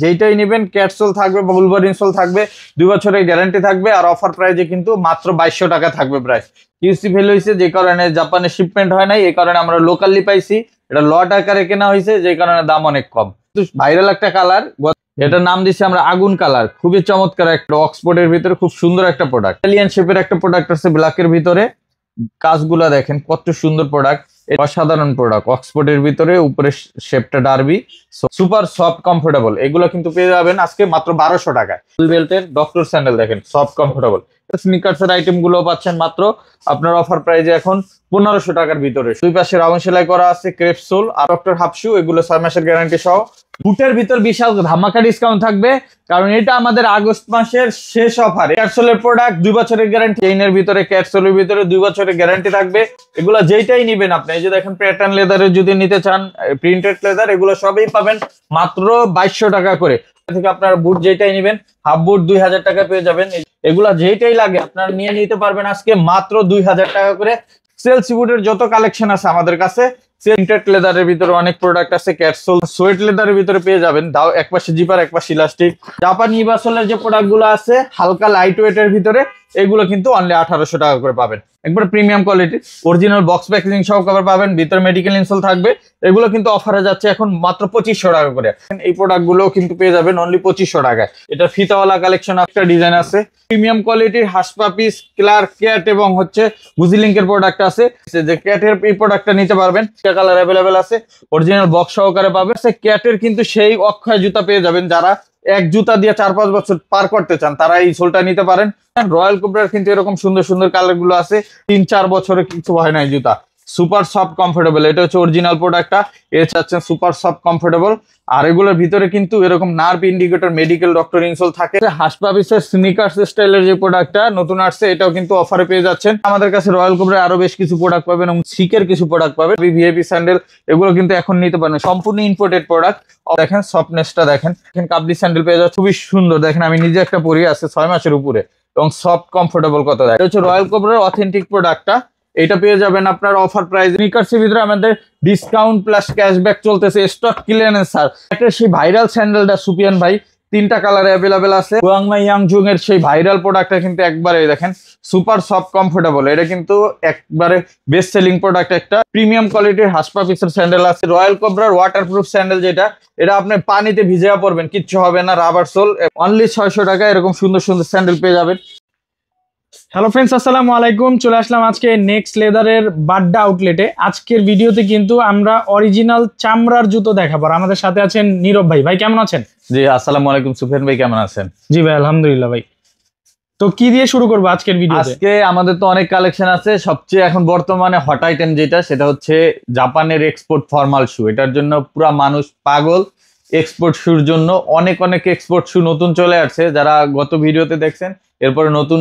যেইটাই নেবেন ক্যাটসোল থাকবে, বুলবার ইনসোল থাকবে, 2 বছরের গ্যারান্টি থাকবে, আর অফার প্রাইজে কিন্তু মাত্র 2200 টাকা থাকবে প্রাইস। কিউসি ফেল হয়েছে যে কারণে জাপানে শিপমেন্ট হয় নাই, এই কারণে আমরা লোকালি পাইছি। এটা লট আকারে কেনা হয়েছে যে কারণে দাম অনেক কম। ভাইরাল একটা কালার, এটার নাম দিচ্ছি আমরা আগুন কালার। খুবই চমৎকার একটা অক্সফোর্ডের ভিতরে খুব সুন্দর একটা প্রোডাক্ট। ইটালিয়ান শেপের একটা প্রোডাক্ট আছে ব্ল্যাকের ভিতরে। কাজগুলা দেখেন কত সুন্দর প্রোডাক্ট, অসাধারণ প্রোডাক্ট। অক্সফোর্ডের ভিতরে উপরে শেপটা ডার্বি, সুপার সফট কমফোর্টেবল। এগুলো কিন্তু পেয়ে যাবেন আজকে মাত্র 1200 টাকায়। ফুল বেল্টের ডক্টর স্যান্ডেল দেখেন সফট কমফোর্টেবল। স্নিকার্স এর আইটেম গুলো পাচ্ছেন মাত্র আপনার অফার প্রাইজে এখন 1500 টাকার ভিতরে। দুই পাশে রাউন্ড সেলাই করা আছে, ক্রেপ সোল আর ডক্টর হাফ শু, এগুলো 6 মাসের গ্যারান্টি সহ। বুটের ভিতর বিশাল ধামাকা ডিসকাউন্ট থাকবে, কারণ এটা আমাদের আগস্ট মাসের শেষ অফার। ক্যাটসোলের প্রোডাক্ট 2 বছরের গ্যারান্টি, চেইনের ভিতরে ক্যাটসোলের ভিতরে 2 বছরের গ্যারান্টি থাকবে। এগুলো যেইটাই নিবেন আপনি, এই যে দেখেন প্যাটার্ন লেদারের যদি নিতে চান, প্রিন্টেড লেদার, এগুলো সবই পাবেন মাত্র 2200 টাকা করে। থেকে আপনার বুট যেটাই নেবেন, হাফ বুট 2000 টাকা পেয়ে যাবেন। এগুলা যেটাই লাগে আপনারা নিয়ে নিতে পারবেন আজকে মাত্র 2000 টাকা করে। সেলসি বুটের যত কালেকশন আছে আমাদের কাছে, প্রিন্টেড লেদারের ভিতরে অনেক প্রোডাক্ট আছে। ক্যাটসোল সোয়েট লেদারের ভিতরে পেয়ে যাবেন, দাও এক পাশে জিপার এক পাশে ইলাস্টিক। জাপানি ইবাসলের যে প্রোডাক্ট গুলো আছে হালকা লাইট ওয়েটের ভিতরে, এগুলো কিন্তু অনলি 1800 টাকা করে পাবেন। একবার premium quality original box packaging সহ কভার পাবেন, ভিতরে মেডিকেল ইনসোল থাকবে। এগুলো কিন্তু অফারে যাচ্ছে এখন মাত্র 2500 টাকা করে। এই প্রোডাক্ট গুলো কিন্তু পেয়ে যাবেন অনলি 2500 টাকায়। এটা ফিতাওয়ালা কালেকশন, একটা ডিজাইন আছে। প্রিমিয়াম কোয়ালিটির হাসপা পিস, ক্লার্ক ক্যাট এবং হচ্ছে গুজিলিংকের প্রোডাক্ট আছে। যে ক্যাটের এই প্রোডাক্টটা নিতে পারবেন, কালার অ্যাভেলেবেল আছে, অরিজিনাল বক্স সহকারে পাবেন। ক্যাটের কিন্তু সেই অক্ষয় জুতা পেয়ে যাবেন, যারা এক জুতা দিয়ে 4-5 বছর পার করতে চান তারা এই সোলটা নিতে পারেন। রয়্যাল কোবরার কিন্তু এরকম সুন্দর সুন্দর কালার গুলো আছে, 3-4 বছরে কিছু হয় না এই জুতা। সুপার সফট কমফোর্টেবল, এটা হচ্ছে অরিজিনাল প্রোডাক্টটা। এর চাচ্ছেন সুপার সফট কমফোর্টেবল। আর এগুলোর ভিতরে কিন্তু এরকম nerve indicator, medical doctor insole থাকে। হাসপাবিসের স্নিকার্স স্টাইলের যে প্রোডাক্টটা নতুন আসছে, এটাও কিন্তু অফারে পেয়ে যাচ্ছেন আমাদের কাছে। রয়্যাল কোবরার আরো বেশ কিছু প্রোডাক্ট পাবেন এবং সিকের কিছু প্রোডাক্ট পাবেন। ভিআইপি স্যান্ডেল, এগুলো কিন্তু এখন নিতে পারেন, সম্পূর্ণ ইম্পোর্টেড প্রোডাক্ট। দেখেন সফটনেসটা দেখেন, কাবলি স্যান্ডেল পেয়ে যাচ্ছে খুবই সুন্দর। দেখেন আমি নিজে একটা পরি, আছে 6 মাসের উপরে এবং সফট কমফোর্টেবল কত দেয়। এটা হচ্ছে রয়্যাল কোবরার অথেন্টিক প্রোডাক্টটা। এটা পেয়ে যাবেন আপনার অফার প্রাইস। স্নিকার্সের ভিতরে আমাদের ডিসকাউন্ট প্লাস ক্যাশব্যাক চলতেছে, স্টক ক্লিয়ারেন্স। স্যার একটা সেই ভাইরাল স্যান্ডেলটা সুপিয়ান ভাই, 3টা কালারে অ্যাভেলেবেল আছে। ওয়াংমাই ইয়াংজুং এর সেই ভাইরাল প্রোডাক্টটা কিন্তু একবারে দেখেন সুপার সফট কমফোর্টেবল। এটা কিন্তু একবারে বেস্ট সেলিং প্রোডাক্ট। একটা প্রিমিয়াম কোয়ালিটির হাসপা পিসের স্যান্ডেল আছে। রয়্যাল কোবরার ওয়াটারপ্রুফ স্যান্ডেল, যেটা এটা আপনি পানিতে ভিজিয়ে পরবেন, কিচ্ছু হবে না, রাবার সোল। অনলি 600 টাকা এরকম সুন্দর সুন্দর স্যান্ডেল পেয়ে যাবেন। হ্যালো ফ্রেন্ডস, আসসালামু আলাইকুম। চলে আসলাম আজকে নেক্সট লেদারের বাড্ডা আউটলেটে। আজকের ভিডিওতে কিন্তু আমরা অরিজিনাল চামড়ার জুতো দেখাবো। আমাদের সাথে আছেন নীরব ভাই। ভাই কেমন আছেন? জি আসসালামু আলাইকুম। সুফিয়ান ভাই কেমন আছেন? জি ভাই আলহামদুলিল্লাহ। ভাই তো কি দিয়ে শুরু করবো আজকের ভিডিওতে? আজকে আমাদের তো অনেক কালেকশন আছে। সবচেয়ে এখন বর্তমানে হট আইটেম যেটা, সেটা হচ্ছে জাপানের এক্সপোর্ট ফর্মাল শু। এটার জন্য পুরা মানুষ পাগল। এক্সপোর্ট শুর জন্য অনেক অনেক এক্সপোর্ট শু নতুন চলে আসছে, যারা গত ভিডিওতে দেখছেন। এরপরে নতুন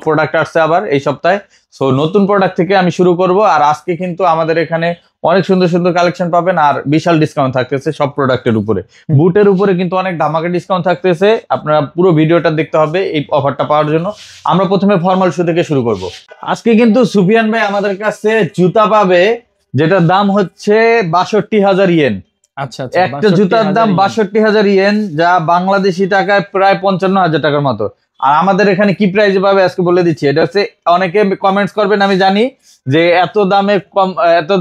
প্রোডাক্ট আসছে আবার এই সপ্তাহে। সো নতুন প্রোডাক্ট থেকে আমি শুরু করব। আর আজকে কিন্তু আমাদের এখানে অনেক সুন্দর সুন্দর কালেকশন পাবেন, আর বিশাল ডিসকাউন্ট থাকতেছে সব প্রোডাক্টের উপরে। বুটের উপরে কিন্তু অনেক ধামাকা ডিসকাউন্ট থাকতেছে, আপনারা পুরো ভিডিওটা দেখতে হবে এই অফারটা পাওয়ার জন্য। আমরা প্রথমে ফর্মাল শু থেকে শুরু করব। আজকে কিন্তু সুফিয়ান ভাই আমাদের কাছে জুতা পাবে যেটার দাম হচ্ছে 62,000 ইয়েন। আচ্ছা, একটা জুতার দাম 62,000 ইয়েন, যা বাংলাদেশি টাকায় প্রায় 55,000 টাকার মতো। আর আমাদের এখানে কি প্রাইসে পাবে আজকে বলে দিচ্ছি। এটা হচ্ছে, অনেকে কমেন্টস করবেন আমি জানি, যে এত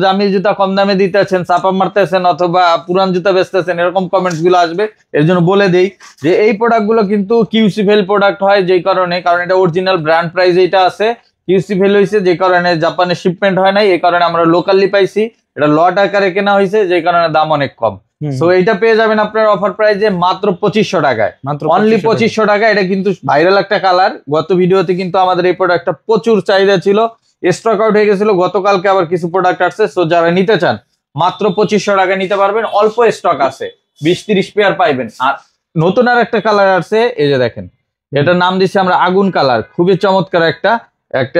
দামি জুতা কম দামে দিতেছেন, চাপা মারতেছেন অথবা পুরান জুতা বেচতেছেন, এরকম কমেন্টস গুলো আসবে। এর জন্য বলে দেই যে এই প্রোডাক্ট গুলো কিন্তু কিউসি ফেল প্রোডাক্ট হয়, যেই কারণে, কারণ এটা অরিজিনাল ব্র্যান্ড প্রাইস এটা আছে। কিউসি ফেল হয়েছে যে কারণে জাপানে শিপমেন্ট হয় নাই, এই কারণে আমরা লোকালি পাইছি। এটা লট আকারে কেনা হয়েছে যে কারণে দাম অনেক কম। সো এইটা পেয়ে যাবেন আপনার অফার প্রাইসে মাত্র 2500 টাকায়, অনলি 2500 টাকা। এটা কিন্তু ভাইরাল একটা কালার। গত ভিডিওতে কিন্তু আমাদের এই প্রোডাক্টটা প্রচুর চাহিদা ছিল, স্টক আউট হয়ে গেছিল গতকালকে, আবার কিছু প্রোডাক্ট আসছে। সো যারা নিতে চান মাত্র 2500 টাকা নিতে পারবেন, অল্প স্টক আছে, 20-30 পেয়ার পাইবেন। আর নতুন আর একটা কালার আসছে, এই যে দেখেন, এটার নাম দিচ্ছি আমরা আগুন কালার। খুবই চমৎকার একটা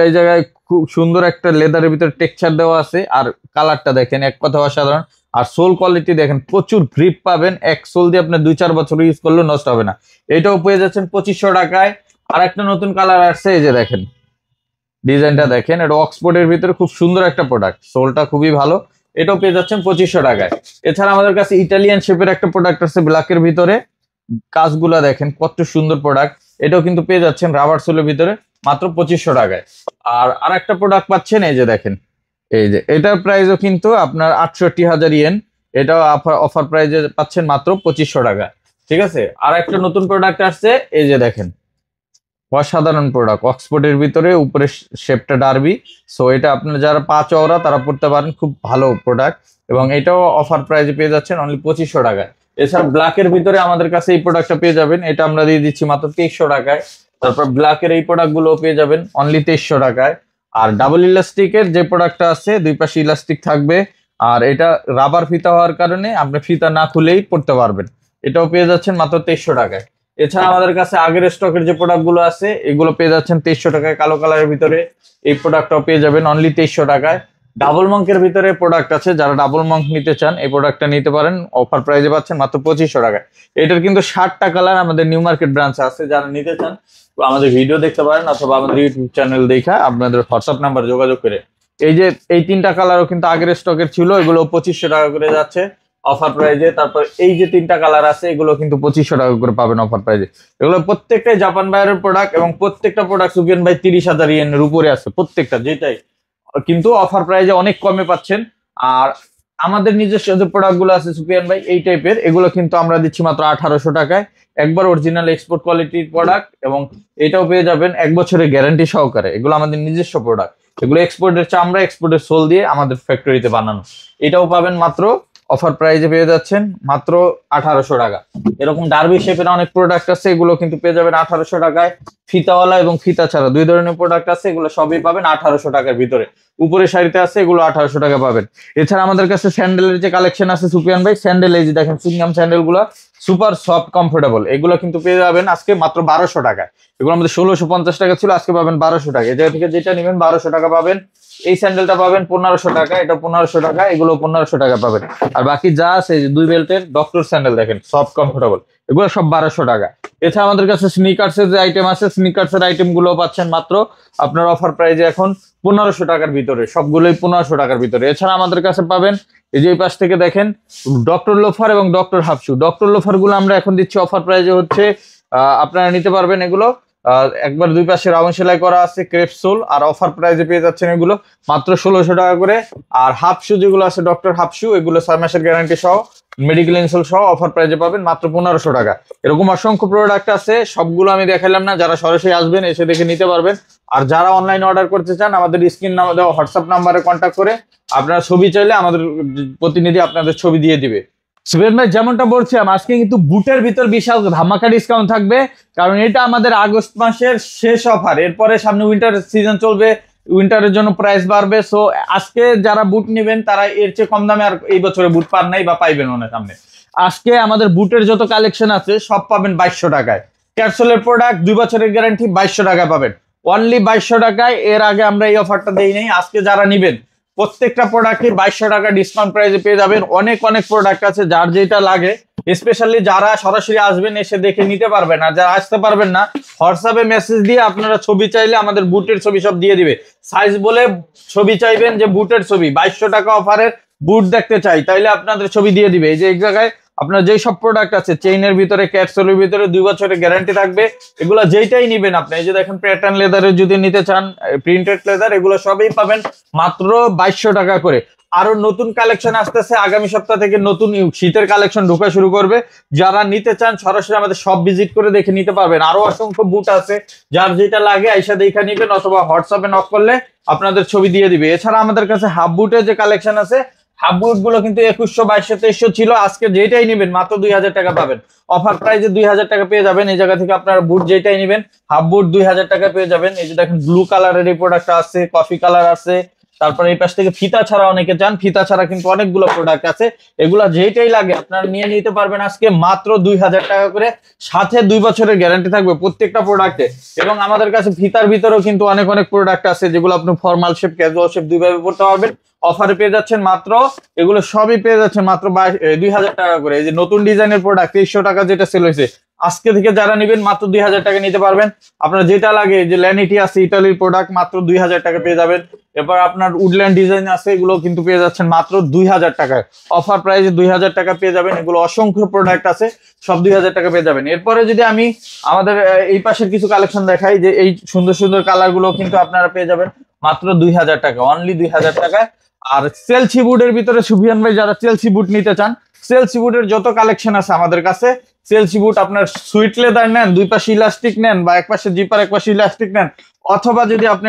এই জায়গায় খুব সুন্দর একটা লেদারের ভিতরে টেক্সচার দেওয়া আছে। আর কালারটা দেখেন, এক কথা অসাধারণ। আর সোল কোয়ালিটি দেখেন, প্রচুর গ্রিপ পাবেন। এক সোল দিয়ে আপনি 2-4 বছর ইউজ করলেও নষ্ট হবে না। এটাও পেয়ে যাচ্ছেন 2500 টাকায়। আর একটা নতুন কালার আসছে, এই যে দেখেন, ডিজাইনটা দেখেন, এটা অক্সফোর্ডের ভিতরে খুব সুন্দর একটা প্রোডাক্ট, সোলটা খুবই ভালো। এটাও পেয়ে যাচ্ছেন 2500 টাকায়। এছাড়া আমাদের কাছে ইটালিয়ান শেপের একটা প্রোডাক্ট আছে ব্ল্যাকের ভিতরে। কাজগুলা দেখেন কত সুন্দর প্রোডাক্ট। এটাও কিন্তু পেয়ে যাচ্ছেন রাবার সোলের ভিতরে মাত্র 2500 টাকায়। আর আরেকটা প্রোডাক্ট পাচ্ছেন এই যে দেখেন, এই যে এটার প্রাইসও কিন্তু আপনার 68,000 ইয়েন। এটাও অফার প্রাইজে পাচ্ছেন মাত্র 2500 টাকা। ঠিক আছে, আর একটা নতুন প্রোডাক্ট আসছে এই যে দেখেন, অসাধারণ প্রোডাক্ট, অক্সফোর্ডের ভিতরে, উপরে শেপটা ডার্বি। সো এটা আপনার যারা পা চওড়া তারা পড়তে পারেন, খুব ভালো প্রোডাক্ট। এবং এটাও অফার প্রাইজে পেয়ে যাচ্ছেন অনলি 2500 টাকায়। এছাড়া ব্ল্যাকের ভিতরে আমাদের কাছে এই প্রোডাক্টটা পেয়ে যাবেন, এটা আমরা দিয়ে দিচ্ছি মাত্র 2300 টাকায়। তারপর ব্ল্যাকের এই প্রোডাক্ট গুলো পেয়ে যাবেন অনলি 2300 টাকায়। আর ডাবল ইলাস্টিকের যে প্রোডাক্টটা আছে, দুই পাশে ইলাস্টিক থাকবে, আর এটা রাবার ফিতা হওয়ার কারণে আপনি ফিতা না খুলেই পড়তে পারবেন। এটাও পেয়ে যাচ্ছেন মাত্র 2300 টাকায়। এছাড়া আমাদের কাছে আগের স্টকের যে প্রোডাক্ট গুলো আছে এগুলো পেয়ে যাচ্ছেন 2300 টাকায়। কালো কালারের ভিতরে এই প্রোডাক্টটাও পেয়ে যাবেন অনলি 2300 টাকায়। ডাবল মঙ্কের ভিতরে প্রোডাক্ট আছে, যারা ডাবল মঙ্ক নিতে চান এই প্রোডাক্টটা নিতে পারেন, অফার প্রাইজে পাচ্ছেন মাত্র 2500 টাকায়। এটার কিন্তু 60টা কালার আমাদের নিউ মার্কেট ব্রাঞ্চে আছে, যারা নিতে চান তো আমাদের ভিডিও দেখতে পারেন অথবা আমাদের ইউটিউব চ্যানেল দেখা আপনাদের হোয়াটসঅ্যাপ নাম্বার যোগাযোগ করে। এই যে এই 3টা কালারও কিন্তু আগের স্টকের ছিল, এগুলো 2500 টাকা করে যাচ্ছে অফার প্রাইজে। তারপর এই যে 3টা কালার আছে এগুলো কিন্তু 2500 টাকা করে পাবেন অফার প্রাইজে। এগুলো প্রত্যেকটাই জাপান বাইরের প্রোডাক্ট এবং প্রত্যেকটা প্রোডাক্ট সুফিয়ান ভাই 30,000 ইয়েনের উপরে আছে প্রত্যেকটা, যেটাই কিন্তু অফার প্রাইজে অনেক কমে পাচ্ছেন। আর আমাদের নিজস্ব যে প্রোডাক্ট গুলো আছে সুফিয়ান ভাই এই টাইপের, এগুলো কিন্তু আমরা দিচ্ছি মাত্র 1800 টাকায়, একবার অরিজিনাল এক্সপোর্ট কোয়ালিটির প্রোডাক্ট। এবং এটাও পেয়ে যাবেন 1 বছরের গ্যারান্টি সহকারে। এগুলো আমাদের নিজস্ব প্রোডাক্ট, এগুলো এক্সপোর্টের চামড়া, এক্সপোর্টের সোল দিয়ে আমাদের ফ্যাক্টরিতে বানানো। এটাও পাবেন মাত্র অফার প্রাইজে পেয়ে যাচ্ছেন মাত্র 1800 টাকা। এরকম ডার্বি শেপের অনেক প্রোডাক্ট আছে, এগুলো কিন্তু পেয়ে যাবেন 1800 টাকায়। ফিতাওয়ালা এবং ফিতা ছাড়া দুই ধরনের প্রোডাক্ট আছে, এগুলো সবই পাবেন 1800 টাকার ভিতরে। উপরে শাড়িতে আছে এগুলো 1800 টাকা পাবেন। এছাড়া আমাদের কাছে স্যান্ডেলের যে কালেকশন আছে সুফিয়ান ভাই, স্যান্ডেল এই যে দেখেন সুইংগাম স্যান্ডেল গুলো সুপার সফট কমফোর্টেবল, এগুলো কিন্তু পেয়ে যাবেন আজকে মাত্র 1200 টাকায়। এগুলো আমাদের 1650 টাকা ছিল, আজকে পাবেন 1200 টাকা। এই জায়গা থেকে যেটা নেবেন 1200 টাকা পাবেন। এই স্যান্ডেলটা পাবেন 1500 টাকা, এটা 1500 টাকা, এগুলো 1500 টাকা পাবেন। আর বাকি যা আছে দুই বেল্টের ডক্টর স্যান্ডেল দেখেন সফট কমফোর্টেবল, এগুলো সব 1200 টাকা। এছাড়া আমাদের কাছে স্নিকার্সের যে আইটেম আছে, স্নিকার্সের আইটেম গুলো পাচ্ছেন মাত্র আপনার অফার প্রাইজে এখন 1500 টাকার ভিতরে, সবগুলোই 1500 টাকার ভিতরে। এছাড়া আমাদের কাছে পাবেন এই যে এই পাশ থেকে দেখেন ডক্টর লোফার এবং ডক্টর হাফশু। ডক্টর লোফার গুলো আমরা এখন দিচ্ছি অফার প্রাইজে হচ্ছে আপনারা নিতে পারবেন এগুলো একবার দুই পাশে রাউন্ড সেলাই করা আছে ক্রেপ সোল, আর অফার প্রাইজে পেয়ে যাচ্ছেন এগুলো মাত্র 1600 টাকা করে। আর হাফ শু যেগুলো আছে ডক্টর হাফ শু, এগুলো 6 মাসের গ্যারান্টি সহ মেডিকেল ইনসোল সহ অফার প্রাইজে পাবেন মাত্র 1500 টাকা। এরকম অসংখ্য প্রোডাক্ট আছে, সবগুলো আমি দেখালাম না, যারা সরাসরি আসবেন এসে দেখে নিতে পারবেন। আর যারা অনলাইন অর্ডার করতে চান আমাদের স্ক্রিন নাম্বার দেওয়া হোয়াটসঅ্যাপ নাম্বারে কন্ট্যাক্ট করে আপনারা ছবি চাইলে আমাদের প্রতিনিধি আপনাদের ছবি দিয়ে দিবে। সুবেন ভাই যেমনটা বলছিলাম, আজকে কিন্তু বুটের ভিতর বিশাল ধামাকা ডিসকাউন্ট থাকবে, কারণ এটা আমাদের আগস্ট মাসের শেষ অফার। এরপরে সামনে উইন্টার সিজন চলবে, উইন্টারের জন্য প্রাইস বাড়বে। সো আজকে যারা বুট নেবেন তারা এর চেয়ে কম দামে আর এই বছরে বুট পান নাই বা পাইবেন না সামনে। আজকে আমাদের বুটের যত কালেকশন আছে সব পাবেন 2200 টাকায়। ক্যাপসুলের প্রোডাক্ট 2 বছরের গ্যারান্টি 2200 টাকায় পাবেন, অনলি 2200 টাকায়। এর আগে আমরা এই অফারটা দেই নাই, আজকে যারা নিবেন প্রত্যেকটা প্রোডাক্টে 2200 টাকা ডিসকাউন্ট প্রাইসে পেয়ে যাবেন। অনেক অনেক প্রোডাক্ট আছে, যার যেটা লাগে স্পেশালি যারা সরাসরি আসবেন এসে দেখে নিতে পারবেন। আর যারা আসতে পারবেন না হোয়াটসঅ্যাপে মেসেজ দিয়ে আপনারা ছবি চাইলে আমাদের বুটের ছবি সব দিয়ে দিবে। সাইজ বলে ছবি চাইবেন যে বুটের ছবি 2200 টাকা অফারের বুট দেখতে চাই, তাইলে আপনাদের ছবি দিয়ে দিবে। এই যে এক জায়গায় আপনার যেই সব প্রোডাক্ট আছে চেইনের ভিতরে, ক্যাপসুলের ভিতরে 2 বছরের গ্যারান্টি থাকবে, এগুলো যেইটাই নিবেন আপনি। এই যে দেখেন প্যাটার্ন লেদারের যদি নিতে চান, প্রিন্টেড লেদার, এগুলো সবই পাবেন মাত্র 2200 টাকা করে। আরো নতুন কালেকশন আসতেছে, আগামী সপ্তাহ থেকে নতুন শীতের কালেকশন ঢোকা শুরু করবে। যারা নিতে চান সরাসরি আমাদের সব ভিজিট করে দেখে নিতে পারবেন। আরো অসংখ্য বুট আছে, যার যেটা লাগে আইসা দেখা নিবেন অথবা হোয়াটসঅ্যাপে নক করলে আপনাদের ছবি দিয়ে দিবে। এছাড়া আমাদের কাছে হাফ বুটের যে কালেকশন আছে, হাফ বুট গুলো কিন্তু 2100, 2200, 2300 ছিল, আজকে যেটাই নিবেন মাত্র 2000 টাকা পাবেন। অফার প্রাইসে 2000 টাকা পেয়ে যাবেন। এই জায়গা থেকে আপনারা বুট যেটাই নিবেন হাফ বুট 2000 টাকা পেয়ে যাবেন। এই যে দেখেন ব্লু কালারের এই প্রোডাক্ট আছে, কফি কালার আছে। তারপরে এই পাশ থেকে ফিতা ছাড়া অনেকে চান, ফিতা ছাড়া কিন্তু অনেকগুলো প্রোডাক্ট আছে, এগুলা যেটাই লাগে আপনারা নিয়ে নিতে পারবেন আজকে মাত্র 2000 টাকা করে। সাথে 2 বছরের গ্যারান্টি থাকবে প্রত্যেকটা প্রোডাক্টে। এবং আমাদের কাছে ফিতার ভিতরেও কিন্তু অনেক অনেক প্রোডাক্ট আছে, যেগুলো আপনি ফর্মাল শেপ, ক্যাজুয়াল শেপ দুইভাবে পড়তে পারবেন। অফারে পেয়ে যাচ্ছেন মাত্র, এগুলো সবই পেয়ে যাচ্ছেন মাত্র 2000 টাকা করে। এই যে নতুন ডিজাইনের প্রোডাক্ট 2300 টাকা যেটা সেল হয়েছে, আজকে থেকে যারা নেবেন মাত্র 2000 টাকা নিতে পারবেন। আপনার যেটা লাগে, যে ল্যানিটি আছে ইতালির প্রোডাক্ট, মাত্র 2000 টাকা পেয়ে যাবেন। এরপর আপনার উডল্যান্ড ডিজাইন আছে, এগুলো কিন্তু পেয়ে যাচ্ছেন মাত্র 2000 টাকায়। অফার প্রাইসে 2000 টাকা পেয়ে যাবেন। এগুলো অসংখ্য প্রোডাক্ট আছে, সব 2000 টাকা পেয়ে যাবেন। এরপরে যদি আমি আমাদের এই পাশের কিছু কালেকশন দেখাই, যে এই সুন্দর সুন্দর কালার গুলো কিন্তু আপনারা পেয়ে যাবেন মাত্র 2000 টাকা, অনলি 2000 টাকায়। আর চেলসি বুটের ভিতরে সুফিয়ান ভাই যারা চেলসি বুট নিতে চান, চেলসি বুটের যত কালেকশন আছে আমাদের কাছে, চেলসি বুট আপনার সুইট লেদার নেন, দুই পাশে ইলাস্টিক নেন, বা এক পাশে জিপার এক পাশে ইলাস্টিক নেন, অথবা যদি আপনি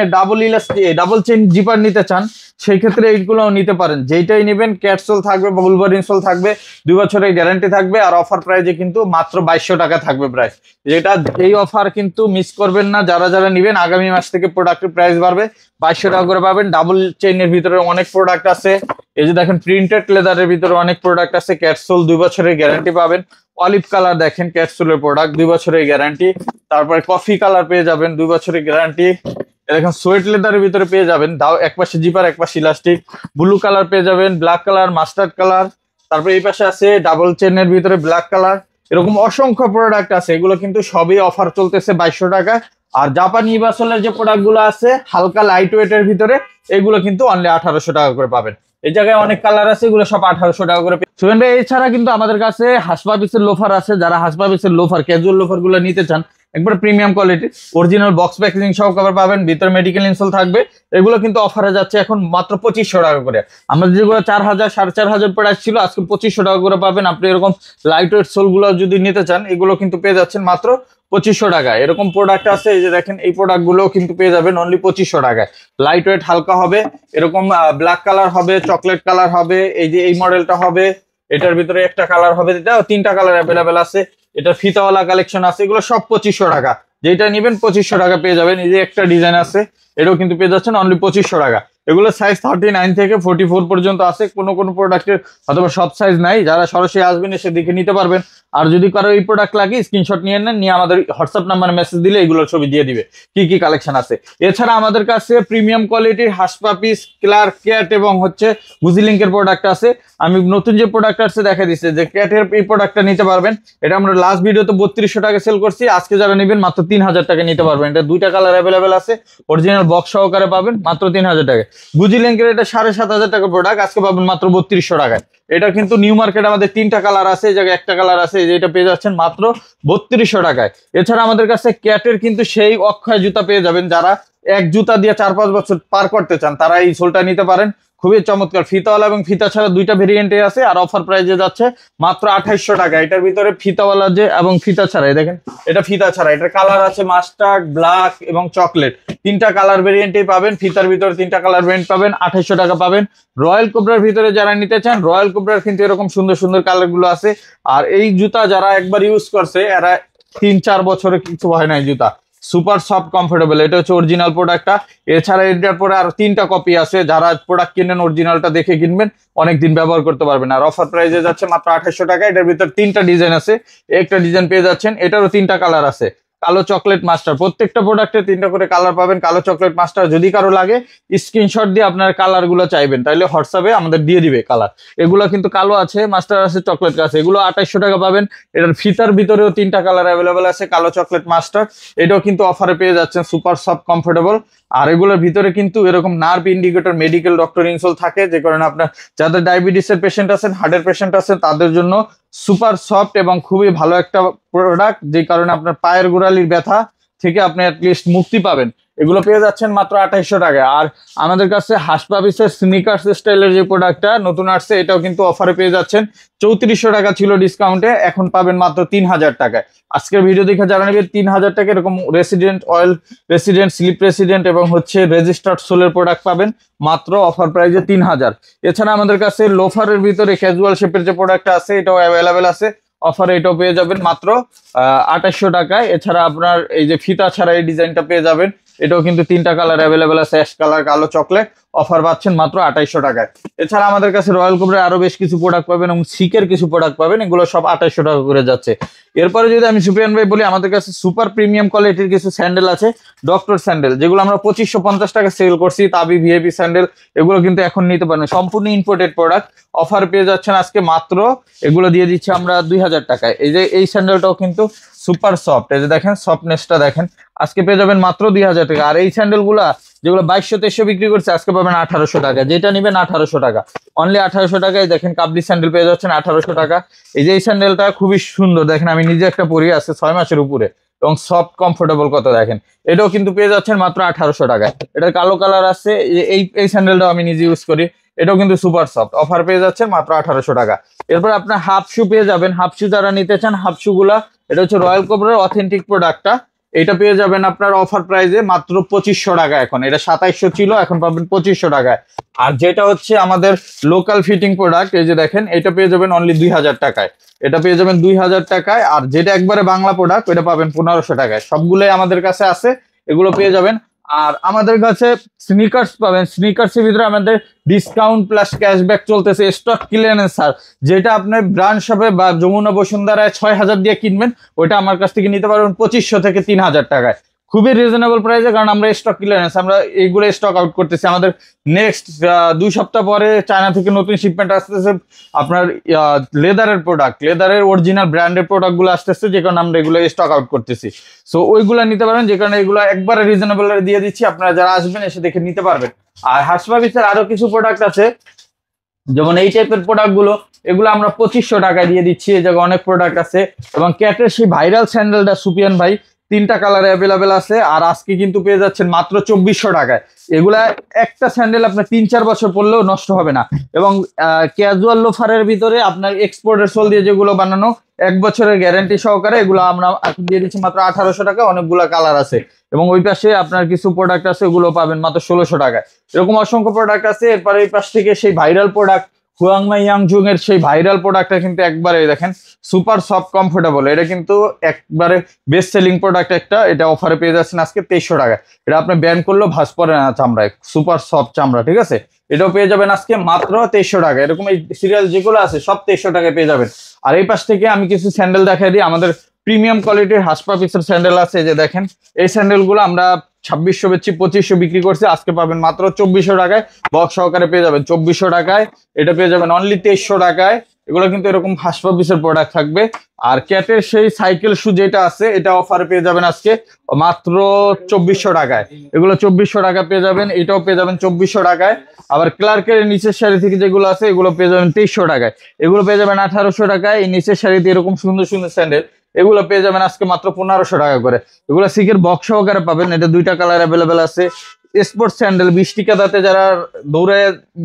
ডাবল চেইন জিপার নিতে চান, সেই ক্ষেত্রে এইগুলো নিতে পারেন। যেইটাই নেবেন ক্যাটসোল থাকবে, বুলবার ইনসোল থাকবে, 2 বছরের গ্যারান্টি থাকবে, আর অফার প্রাইজে কিন্তু মাত্র 2200 টাকা থাকবে প্রাইস। যেটা এই অফার কিন্তু মিস করবেন না, যারা যারা নেবেন। আগামী মাস থেকে প্রোডাক্টের প্রাইস বাড়বে, 2200 টাকা করে পাবেন। ডাবল চেইনের ভিতরে অনেক প্রোডাক্ট আছে, এই যে দেখেন প্রিন্টেড লেদারের ভিতরে অনেক প্রোডাক্ট আছে। ক্যাটসোল 2 বছরের গ্যারান্টি পাবেন। অলিভ কালার দেখেন ক্যাটসোলের প্রোডাক্ট, 2 বছরের গ্যারান্টি। তারপরে কফি কালার পেয়ে যাবেন, 2 বছরের গ্যারান্টি। দেখেন সোয়েট লেদারের ভিতরে পেয়ে যাবেন, দাও এক পাশে জিপার এক পাশে ইলাস্টিক। ব্লু কালার পেয়ে যাবেন, ব্ল্যাক কালার, মাস্টার্ড কালার। তারপরে এই পাশে আছে ডাবল চেনের ভিতরে ব্ল্যাক কালার। এরকম অসংখ্য প্রোডাক্ট আছে, এগুলো কিন্তু সবই অফার চলতেছে 2200 টাকা। আর জাপানি ইবাসলের যে প্রোডাক্ট গুলো আছে হালকা লাইট ওয়েটের ভিতরে, এগুলো কিন্তু অনলি 1800 টাকা করে পাবেন। এই জায়গায় অনেক কালার আছে, এগুলো সব 1800 টাকা করে। এছাড়া কিন্তু আমাদের কাছে হাসপাবিসের লোফার আছে, যারা হাসপাবিসের লোফার ক্যাজুয়াল লোফার গুলো নিতে চান, একবার premium quality original box packaging সহ কভার পাবেন, ভিতরে মেডিকেল ইনসোল থাকবে। এগুলো কিন্তু অফারে যাচ্ছে এখন মাত্র 2500 টাকা করে। আমাদের যেগুলো 4000 4500 প্রাইস ছিল, আজকে 2500 টাকা করে পাবেন। আপনি এরকম লাইট ওয়েট সোল গুলো যদি নিতে চান, এগুলো কিন্তু পেয়ে যাচ্ছেন মাত্র 2500 টাকা। এরকম প্রোডাক্ট আছে, এই যে দেখেন এই প্রোডাক্ট গুলো কিন্তু পেয়ে যাবেন অনলি 2500 টাকায়। লাইট ওয়েট হালকা হবে, এরকম ব্ল্যাক কালার হবে, চকলেট কালার হবে, এই যে এই মডেলটা হবে, এটার ভিতরে একটা কালার হবে, এটা 3টা কালার অ্যাভেলেবেল আছে। এটা ফিতাওয়ালা কালেকশন আছে, এগুলো সব 2500 টাকা। যেটা নেবেন 2500 টাকা পেয়ে যাবেন। এই যে একটা ডিজাইন আছে, এটাও কিন্তু পেয়ে যাচ্ছেন অনলি 2500 টাকা। এগুলো সাইজ 39 থেকে 44 পর্যন্ত আছে। কোনো প্রোডাক্টের অথবা সব সাইজ নাই, যারা সরাসরি আসবেন এসে দেখে নিতে পারবেন। আর যদি কারো এই প্রোডাক্ট লাগে স্ক্রিনশট নিয়ে নেন, নিয়ে আমাদের হোয়াটসঅ্যাপ নাম্বারে মেসেজ দিলে এগুলোর ছবি দিয়ে দিবে কি কি কালেকশন আছে। এছাড়া আমাদের কাছে প্রিমিয়াম কোয়ালিটির হাসপাপিস, ক্লার্ক ক্যাট এবং হচ্ছে গুজিলিঙ্কের প্রোডাক্ট আছে। আমি নতুন যে প্রোডাক্ট আসছে দেখা দিচ্ছে যে ক্যাটের এই প্রোডাক্টটা নিতে পারবেন। এটা আমরা লাস্ট ভিডিওতে 3200 টাকা সেল করছি, আজকে যারা নেবেন মাত্র 3000 টাকা নিতে পারবেন। এটা 2টা কালার অ্যাভেলেবেল আছে, অরিজিনাল বক্স সহকারে পাবেন মাত্র 3000 টাকায়। গুজিলিঙ্কের এটা 7500 টাকা প্রোডাক্ট, আজকে পাবেন মাত্র 3200 টাকায়। এটা কিন্তু নিউ মার্কেট আমাদের 3টা কালার আছে, এই জায়গায় একটা কালার আছে, যেটা পেয়ে যাচ্ছেন মাত্র 3200 টাকায়। এছাড়া আমাদের কাছে ক্যাটের কিন্তু সেই অক্ষয় জুতা পেয়ে যাবেন, যারা এক জুতা দিয়ে 4-5 বছর পার করতে চান, তারা এই সোলটা নিতে পারেন। খুবই চমৎকার, ফিতাওয়ালা এবং ফিতা ছাড়া 2টা ভেরিয়েন্টে আছে। আর অফার প্রাইসে যাচ্ছে মাত্র 2800 টাকা। এটার ভিতরে ফিতাওয়ালা যে এবং ফিতা ছাড়া, দেখেন এটা ফিতা ছাড়া, এটার কালার আছে মাস্টার্ড, ব্ল্যাক এবং চকলেট। 3টা কালার ভেরিয়েন্টেই পাবেন। ফিতার ভিতরে 3টা কালার ভেরিয়েন্ট পাবেন, 2800 টাকা পাবেন। রয়্যাল কোবরার ভিতরে যারা নিতে চান, রয়্যাল কোবরার কিন্তু এরকম সুন্দর সুন্দর কালার গুলো আছে। আর এই জুতা যারা একবার ইউজ করছে, এরা 3-4 বছরে কিছু হয় না। এই জুতা সুপার সফট কমফোর্টেবল, এটা হচ্ছে অরিজিনাল প্রোডাক্টটা। এছাড়া এটার পরে আরো 3টা কপি আছে, যারা প্রোডাক্ট কিনেন অরিজিনালটা দেখে কিনবেন, অনেকদিন ব্যবহার করতে পারবেন। আর অফার প্রাইসে যাচ্ছে মাত্র 2800 টাকা। এটার ভিতর 3টা ডিজাইন আছে, একটা ডিজাইন পেয়ে যাচ্ছেন, এটারও 3টা কালার আছে, কালো চকলেট মাস্টার। প্রত্যেকটা প্রোডাক্টে 3টা করে কালার পাবেন, কালো চকলেট মাস্টার। যদি কারো লাগে স্ক্রিনশট দিয়ে আপনার কালার গুলো চাইবেন, তাহলে হোয়াটসঅ্যাপে আমাদের দিয়ে দিবে কালার। এগুলো কিন্তু কালো আছে, মাস্টার আছে, চকলেট আছে, এগুলো 2800 টাকা পাবেন। এটার ফিতার ভিতরেও 3টা কালার অ্যাভেলেবেল আছে, কালো চকলেট মাস্টার। এটাও কিন্তু অফারে পেয়ে যাচ্ছেন, সুপার সফট কমফোর্টেবল। আর এগুলোর ভিতরে কিন্তু এরকম nerve indicator, medical doctor insole থাকে, যে কারণে আপনার যাদের ডায়াবেটিসের পেশেন্ট আছেন, হার্টের পেশেন্ট আছেন, তাদের জন্য সুপার সফট এবং খুবই ভালো একটা প্রোডাক্ট, যে কারণে আপনার পায়ের গোড়ালির ব্যথা থেকে আপনি অ্যাটলিস্ট মুক্তি পাবেন। এগুলো পেয়ে যাচ্ছেন মাত্র 2800 টাকায়। আর আমাদের কাছে হাসপাবিসের স্নিকার্স স্টাইলের যে প্রোডাক্টটা নতুন আসছে, এটাও কিন্তু অফারে পেয়ে যাচ্ছেন। 3400 টাকা ছিল ডিসকাউন্টে, এখন পাবেন মাত্র 3000 টাকায়। আজকের ভিডিও দেখে যারা নেবেন 3000 টাকা এরকম resident oil, resident slip resident এবং হচ্ছে রেজিস্টার্ড সোলের প্রোডাক্ট পাবেন মাত্র অফার প্রাইসে 3000। এছাড়া আমাদের কাছে লোফারের ভিতরে ক্যাজুয়াল শেপের যে প্রোডাক্টটা আছে, এটাও অ্যাভেলেবেল আছে। অফারে এটাও পেয়ে যাবেন মাত্র 2800 টাকায়। এছাড়া আপনার এই যে ফিতা ছাড়া এই ডিজাইনটা পেয়ে যাবেন, এটাও কিন্তু 3টা কালার অ্যাভেলেবেল আছে, অ্যাশ কালার, কালো চকলেট। অফার পাচ্ছেন মাত্র 2800 টাকায়। এছাড়া আমাদের কাছে রয়্যাল কোবরার আরো বেশ কিছু প্রোডাক্ট পাবেন এবং সিকের কিছু প্রোডাক্ট পাবেন, এগুলো সব 2800 টাকা করে যাচ্ছে। এরপরে যদি আমি সুফিয়ান ভাই বলি, আমাদের কাছে সুপার প্রিমিয়াম কোয়ালিটির কিছু স্যান্ডেল আছে, ডক্টর স্যান্ডেল, যেগুলো আমরা 2550 টাকা সেল করছি। তাবি ভিআইপি স্যান্ডেল, এগুলো কিন্তু এখন নিতে পারেন, সম্পূর্ণ ইম্পোর্টেড প্রোডাক্ট। অফার পেয়ে যাচ্ছেন আজকে মাত্র, এগুলো দিয়ে দিচ্ছি আমরা 2000 টাকায়। এই যে এই স্যান্ডেলটাও কিন্তু সুপার সফট, এই যে দেখেন সফটনেসটা দেখেন, আজকে পেয়ে যাবেন মাত্র 2000 টাকা। আর এই স্যান্ডেল গুলা যেগুলো 2200-2300 বিক্রি করছে আজকে পাবেন 1800 টাকা। যেটা নিবেন 1800 টাকা, অনলি 1800 টাকায়। দেখেন কাবলি স্যান্ডেল পেয়ে যাচ্ছেন 1800 টাকা। এই যে এই স্যান্ডেলটা খুবই সুন্দর, দেখেন আমি নিজে একটা পরি, আছে 6 মাসের উপরে এবং সফট কমফোর্টেবল কত দেখেন। এটাও কিন্তু পেয়ে যাচ্ছেন মাত্র 1800 টাকায়। এটার কালো কালার আছে, এই স্যান্ডেলটাও আমি নিজে ইউজ করি, এটাও কিন্তু সুপার সফট। অফার পেয়ে যাচ্ছেন মাত্র 1800 টাকা। এরপর আপনার হাফ শু পেয়ে যাবেন। হাফ শু যারা নিতে চান, হাফ শু গুলা এটা হচ্ছে রয়্যাল কোবরার অথেন্টিক প্রোডাক্টটা। এটা পেয়ে যাবেন আপনার অফার প্রাইসে মাত্র 2500 টাকা। এখন এটা 2700 ছিল, এখন পাবেন 2500 টাকায়। আর যেটা হচ্ছে আমাদের লোকাল ফিটিং প্রোডাক্ট, এই যে দেখেন, এটা পেয়ে যাবেন অনলি 2000 টাকায়। এটা পেয়ে যাবেন 2000 টাকায়। আর যেটা একবারে বাংলা প্রোডাক্ট ওটা পাবেন 1500 টাকায়। সবগুলোই আমাদের কাছে আছে, এগুলো পেয়ে যাবেন। আর আমাদের কাছে স্নিকার্স পাবেন। স্নিকার্সের ভিতরে আমাদের ডিসকাউন্ট প্লাস ক্যাশব্যাক চলতেছে, স্টক ক্লিয়ারেন্স। আর যেটা আপনার ব্র্যান্ড শপে বা যমুনা বসুন্ধরায় 6000 দিয়ে কিনবেন, ওটা আমার কাছ থেকে নিতে পারবেন 2500 থেকে 3000 টাকায়, খুবই রিজনেবল প্রাইসে। কারণ আমরা স্টক ক্লিয়ারেন্স, আমরা এইগুলো স্টক আউট করতেছি। আমাদের নেক্সট 2 সপ্তাহ পরে চায়না থেকে নতুন শিপমেন্ট আসতেছে আপনার লেদারের প্রোডাক্ট, লেদারের অরিজিনাল ব্র্যান্ডের প্রোডাক্ট গুলো আসতেছে, যে কারণে আমরা এগুলো স্টক আউট করতেছি। সো ওইগুলো নিতে পারবেন, যে কারণে এগুলো একবারে রিজনেবল দিয়ে দিচ্ছি। আপনারা যারা আসবেন এসে দেখে নিতে পারবেন। আর হাসপাবিসের আরো কিছু প্রোডাক্ট আছে, যেমন এই টাইপের প্রোডাক্ট গুলো, এগুলো আমরা 2500 টাকায় দিয়ে দিচ্ছি। এই জায়গায় অনেক প্রোডাক্ট আছে। এবং ক্যাটের সেই ভাইরাল স্যান্ডেলটা সুপিয়ান ভাই 3টা কালারে অ্যাভেলেবেল আছে। আর আজকে কিন্তু পেয়ে যাচ্ছেন মাত্র 2400 টাকায়। এগুলা একটা স্যান্ডেল আপনার 3-4 বছর পরলেও নষ্ট হবে না। এবং ক্যাজুয়াল লোফারের ভিতরে আপনার এক্সপোর্টের সোল দিয়ে যেগুলো বানানো, 1 বছরের গ্যারান্টি সহকারে, এগুলো আমরা দিয়ে দিচ্ছি মাত্র 1800 টাকা। অনেকগুলো কালার আছে। এবং ওই পাশে আপনার কিছু প্রোডাক্ট আছে, ওগুলো পাবেন মাত্র 1600 টাকায়। এরকম অসংখ্য প্রোডাক্ট আছে। এরপরে এই পাশ থেকে সেই ভাইরাল প্রোডাক্ট হুয়াংমা ইয়াংজুং এর সেই ভাইরাল প্রোডাক্টটা কিন্তু একবারে দেখেন সুপার সফট কমফোর্টেবল। এটা কিন্তু একবারে বেস্ট সেলিং প্রোডাক্ট একটা। এটা অফারে পেয়ে যাচ্ছেন আজকে 2300 টাকায়। এটা আপনি ব্যান করলেও ভাঁজ পড়ে না চামড়ায়, সুপার সফট চামড়া, ঠিক আছে। এটাও পেয়ে যাবেন আজকে মাত্র 2300 টাকা। এরকম এই সিরিয়াল যেগুলো আছে সব 2300 টাকায় পেয়ে যাবেন। আর এই পাশ থেকে আমি কিছু স্যান্ডেল দেখাই দিই। আমাদের প্রিমিয়াম কোয়ালিটির হাসপা পিসের স্যান্ডেল আছে, যে দেখেন এই স্যান্ডেল গুলো আমরা 2600 বেচছি, 2500 বিক্রি করছে, আজকে পাবেন মাত্র 2400 টাকায়। বক্স সহকারে পেয়ে যাবেন 2400 টাকায়। এটা পেয়ে যাবেন অনলি 2300 টাকায়। এগুলো কিন্তু এরকম হাসপা পিসের প্রোডাক্ট থাকবে। আর ক্যাটের সেই সাইকেল শু যেটা আছে, এটা অফারে পেয়ে যাবেন আজকে মাত্র 2400 টাকায়। এগুলো 2400 টাকা পেয়ে যাবেন। এটাও পেয়ে যাবেন 2400 টাকায়। আবার ক্লার্কের নিচের শাড়ি থেকে যেগুলো আছে, এগুলো পেয়ে যাবেন 2300 টাকায়। এগুলো পেয়ে যাবেন 1800 টাকায়। এই নিচের শাড়িতে এরকম সুন্দর সুন্দর স্যান্ডেল, এগুলো পেয়ে যাবেন আজকে মাত্র 1500 টাকা করে। এগুলো সিকের বক্স সহকারে পাবেন। এটা 2টা কালার অ্যাভেলেবেল আছে। স্পোর্টস স্যান্ডেল বৃষ্টি কাদাতে যারা দৌড়ে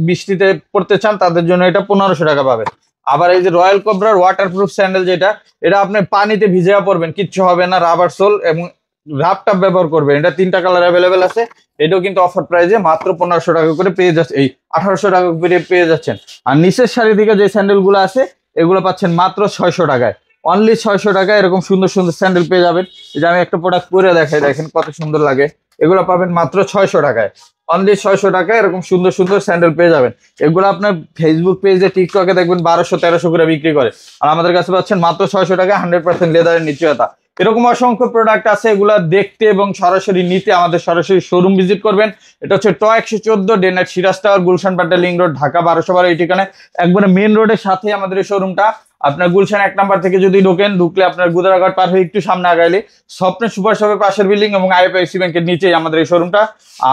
বৃষ্টিতে পড়তে চান, তাদের জন্য এটা 1500 টাকা পাবেন। আবার এই যে রয়্যাল কোবরার ওয়াটারপ্রুফ স্যান্ডেল, যেটা এটা আপনি পানিতে ভিজিয়ে পড়বেন, কিচ্ছু হবে না, রাবার সোল এবং রাফ টাপ ব্যবহার করবেন। এটা 3টা কালার অ্যাভেলেবেল আছে। এটাও কিন্তু অফার প্রাইসে মাত্র 1500 টাকা করে পেয়ে যাচ্ছে, এই 1800 টাকা করে পেয়ে যাচ্ছেন। আর নিচের শাড়ি দিকে যে স্যান্ডেল গুলো আছে, এগুলো পাচ্ছেন মাত্র 600 টাকায়, অনলি 600 টাকায়। এরকম সুন্দর সুন্দর স্যান্ডেল পেয়ে যাবেন। এই যে আমি একটা প্রোডাক্ট পরে দেখাই, দেখেন কত সুন্দর লাগে। এগুলো পাবেন মাত্র 600 টাকায়, অনলি 600 টাকায়। এরকম সুন্দর সুন্দর স্যান্ডেল পেয়ে যাবেন। এগুলো আপনার ফেসবুক পেজে, টিকটকে দেখবেন 1200-1300 করে বিক্রি করে। আর আমাদের কাছে পাচ্ছেন মাত্র 600 টাকায়, 100% লেদারের নিশ্চয়তা। এরকম অসংখ্য প্রোডাক্ট আছে। এগুলা দেখতে এবং সরাসরি নিতে আমাদের সরাসরি শোরুম ভিজিট করবেন। এটা হচ্ছে ট 114 ডেনাট সিরাজ টাওয়ার, গুলশান পাট্টা লিং রোড, ঢাকা 1212। এই ঠিকানায় একবারে মেন রোডের সাথে আমাদের এই শোরুমটা। আপনার গুলশান 1 নাম্বার থেকে যদি ঢুকলে আপনার গুদারাঘাট পার হয়ে একটু সামনে আগাইলে স্বপ্নের সুপার শপের পাশের বিল্ডিং এবং আইএফআইসি ব্যাংকের নিচেই আমাদের এই শোরুমটা।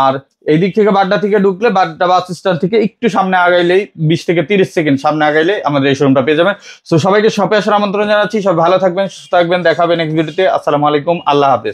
আর এই দিক থেকে বাড্ডা থেকে ঢুকলে, বাড্ডা বাস স্ট্যান্ড থেকে একটু সামনে আগাইলেই 20 থেকে 30 সেকেন্ড সামনে আগাইলে আমাদের এই শোরুমটা পেয়ে যাবেন। সো সবাইকে শপে আসার আমন্ত্রণ জানাচ্ছি। সব ভালো থাকবেন, সুস্থ থাকবেন। দেখা হবে নেক্সট ভিডিওতে। আসসালামু আলাইকুম, আল্লাহ হাফেজ।